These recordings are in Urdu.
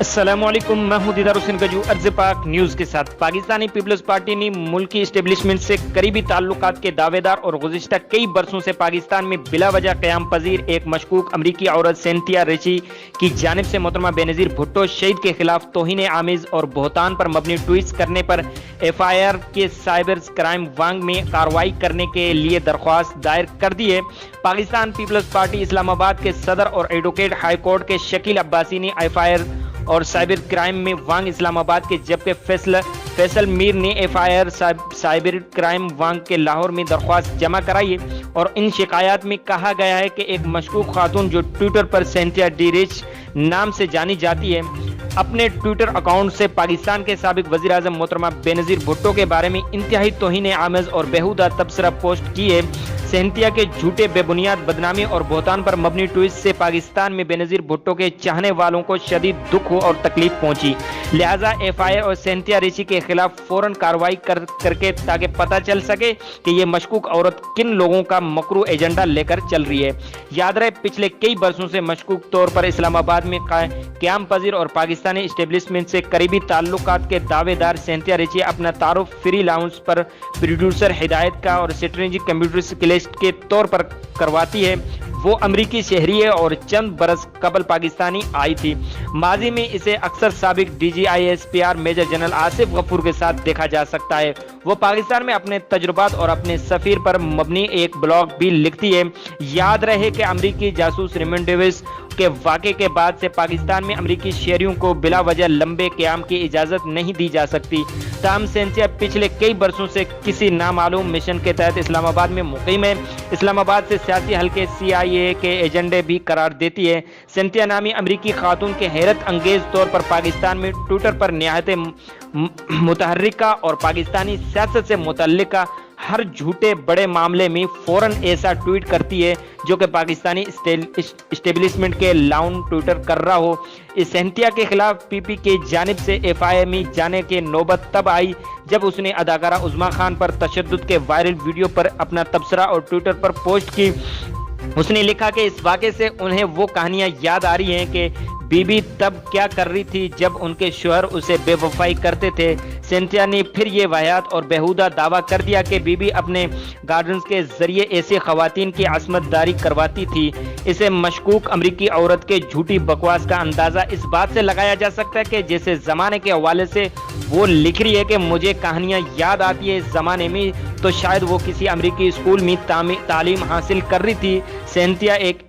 السلام علیکم، میں ہوں دیدار حسین گجو ارض پاک نیوز کے ساتھ۔ پاکستانی پیپلز پارٹی نے ملکی اسٹیبلشمنٹ سے قریبی تعلقات کے دعوے دار اور گزشتہ کئی برسوں سے پاکستان میں بلا وجہ قیام پذیر ایک مشکوک امریکی عورت سینتھیا ریچی کی جانب سے محترمہ بینظیر بھٹو شہید کے خلاف توہین آمیز اور بہتان پر مبنی ٹویٹس کرنے پر ایف آئی آر کے سائبر کرائم وانگ میں کارروائی کرنے کے لیے درخواست دائر کر دی ہے۔ پاکستان پیپلز پارٹی اسلام آباد کے صدر اور ایڈوکیٹ ہائی کورٹ کے شکیل عباسی نے ایف آئی آر اور سائبر کرائم میں وانگ اسلام آباد کے، جبکہ فیصل میر نے F I R cyber crime wing کے لاہور میں درخواست جمع کرائی ہے۔ اور ان شکایات میں کہا گیا ہے کہ ایک مشکوک خاتون جو ٹویٹر پر سینتھیا ڈی ریچ نام سے جانی جاتی ہے، اپنے ٹویٹر اکاؤنٹ سے پاکستان کے سابق وزیر اعظم محترمہ بینظیر بھٹو کے بارے میں انتہائی توہین آمیز اور بیہودہ تبصرہ پوسٹ کی ہے۔ سینتھیا کے جھوٹے بے بنیاد بدنامی اور بہتان پر مبنی ٹویٹ سے پاکستان میں بینظیر بھٹو کے چاہنے والوں کو شدید دکھ اور تکلیف پہنچی، لہٰذا ایف آئی آر اور سینتھیا ریچی کے خلاف فوراً کارروائی کر کے تاکہ پتہ چل سکے کہ یہ مشکوک عورت کن لوگوں کا مکروہ ایجنڈا لے کر چل رہی ہے۔ یاد رہے، پچھلے کئی برسوں سے مشکوک طور پر اسلام آباد میں قیام پذیر اور پاکستانی اسٹیبلشمنٹ سے قریبی تعلقات کے دعوے دار سینتھیا ریچی اپنا تعارف فری لانس پر پروڈیوسر ہدایت کا اور اسٹریٹجک کمپیوٹر کے طور پر کرواتی ہے۔ وہ امریکی شہری ہے اور چند برس قبل پاکستانی آئی تھی۔ ماضی میں اسے اکثر سابق D G I S P R major general Asif Ghafoor کے ساتھ دیکھا جا سکتا ہے۔ وہ پاکستان میں اپنے تجربات اور اپنے سفیر پر مبنی ایک بلاگ بھی لکھتی ہے۔ یاد رہے کہ امریکی جاسوس ریمنڈ ڈیوس کے واقعے کے بعد سے پاکستان میں امریکی شہریوں کو بلا وجہ لمبے قیام کی اجازت نہیں دی جا سکتی۔ تاہم سینتھیا پچھلے کئی برسوں سے کسی نامعلوم مشن کے تحت اسلام آباد میں مقیم ہے۔ اسلام آباد سے سیاسی حلقے سی آئی اے کے ایجنڈے بھی قرار دیتی ہے۔ سینتھیا نامی امریکی خاتون کے حیرت انگیز طور پر پاکستان میں ٹویٹر پر نہایت متحرکہ اور پاکستانی سیاست سے متعلقہ ہر جھوٹے بڑے معاملے میں فوراً ایسا ٹویٹ کرتی ہے جو کہ پاکستانی اسٹیبلشمنٹ کے لاؤن ٹویٹر کر رہا ہو۔ اس سینتھیا کے خلاف پی پی کی جانب سے ایف آئی آر میں جانے کی نوبت تب آئی جب اس نے اداکارہ عظمیٰ خان پر تشدد کے وائرل ویڈیو پر اپنا تبصرہ اور ٹویٹر پر پوسٹ کی۔ اس نے لکھا کہ اس واقعے سے انہیں وہ کہانیاں یاد آ رہی ہیں کہ بی بی تب کیا کر رہی تھی جب ان کے شوہر اسے بے وفائی کرتے تھے۔ سینتھیا نے پھر یہ واہیات اور بیہودہ دعویٰ کر دیا کہ بی بی اپنے گارڈنز کے ذریعے ایسے خواتین کی عصمت داری کرواتی تھی۔ اسے مشکوک امریکی عورت کے جھوٹی بکواس کا اندازہ اس بات سے لگایا جا سکتا ہے کہ جیسے زمانے کے حوالے سے وہ لکھ رہی ہے کہ مجھے کہانیاں یاد آتی ہے اس زمانے میں، تو شاید وہ کسی امریکی اسکول میں تعلیم حاصل کر رہی تھی۔ سینتھیا ایک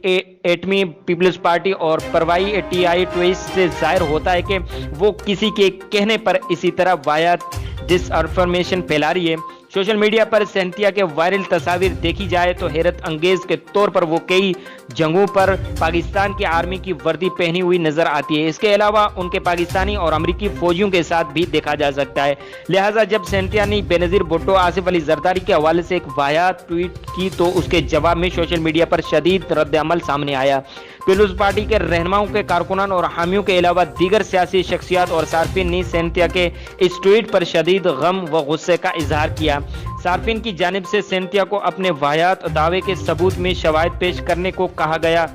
ایٹمی پیپلز پارٹی اور پروائی ٹی آئی ٹویس سے ظاہر ہوتا ہے کہ وہ کسی کے کہنے پر اسی طرح واہیات ڈس انفارمیشن پھیلا رہی ہے۔ سوشل میڈیا پر سینتھیا کے وائرل تصاویر دیکھی جائے تو حیرت انگیز کے طور پر وہ کئی جگہوں پر پاکستان کی آرمی کی وردی پہنی ہوئی نظر آتی ہے۔ اس کے علاوہ ان کے پاکستانی اور امریکی فوجیوں کے ساتھ بھی دیکھا جا سکتا ہے۔ لہٰذا جب سینتھیا نے بینظیر بھٹو آصف علی زرداری کے حوالے سے ایک واہیات ٹویٹ کی تو اس کے جواب میں سوشل میڈیا پر شدید رد عمل سامنے آیا۔ پیپلز پارٹی کے رہنماؤں کے کارکنان اور حامیوں کے علاوہ دیگر سیاسی شخصیات اور صارفین نے سینتھیا کے اس ٹویٹ پر شدید غم و غصے کا اظہار کیا۔ صارفین کی جانب سے سینتھیا کو اپنے واہیات دعوے کے ثبوت میں شواہد پیش کرنے کو کہا گیا،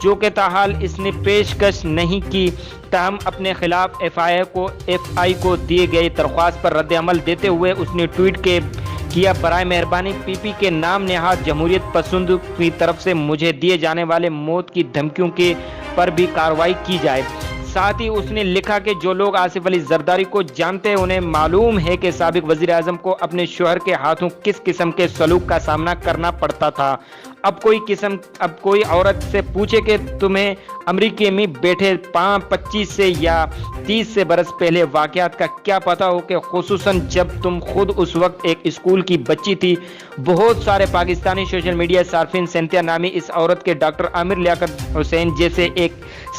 جو کہ تاحال اس نے پیشکش نہیں کی۔ تاہم اپنے خلاف ایف آئی کو دیے گئے درخواست پر رد عمل دیتے ہوئے اس نے ٹویٹ کیا، برائے مہربانی پی پی کے نام نہاد جمہوریت پسند کی طرف سے مجھے دیے جانے والے موت کی دھمکیوں کے پر بھی کارروائی کی جائے۔ ساتھ ہی اس نے لکھا کہ جو لوگ آصف علی زرداری کو جانتے ہیں انہیں معلوم ہے کہ سابق وزیر اعظم کو اپنے شوہر کے ہاتھوں کس قسم کے سلوک کا سامنا کرنا پڑتا تھا۔ اب کوئی عورت سے پوچھے کہ تمہیں امریکہ میں بیٹھے 25 سے یا 30 سے برس پہلے واقعات کا کیا پتا ہو، کہ خصوصاً جب تم خود اس وقت ایک اسکول کی بچی تھی۔ بہت سارے پاکستانی سوشل میڈیا صارفین سینتھیا نامی اس عورت کے ڈاکٹر عامر لیاقت حسین جیسے ایک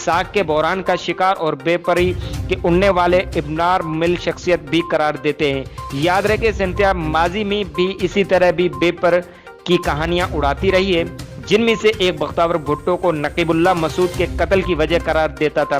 ساکھ کے بحران کا شکار اور بے پری کے اڑنے والے ابنار مل شخصیت بھی قرار دیتے ہیں۔ یاد رہے کہ سینتھیا ماضی میں بھی اسی طرح بھی بے پر کی کہانیاں اڑاتی رہی ہے، جن میں سے ایک بختیار بھٹو کو نقیب اللہ مسعود کے قتل کی وجہ قرار دیتا تھا۔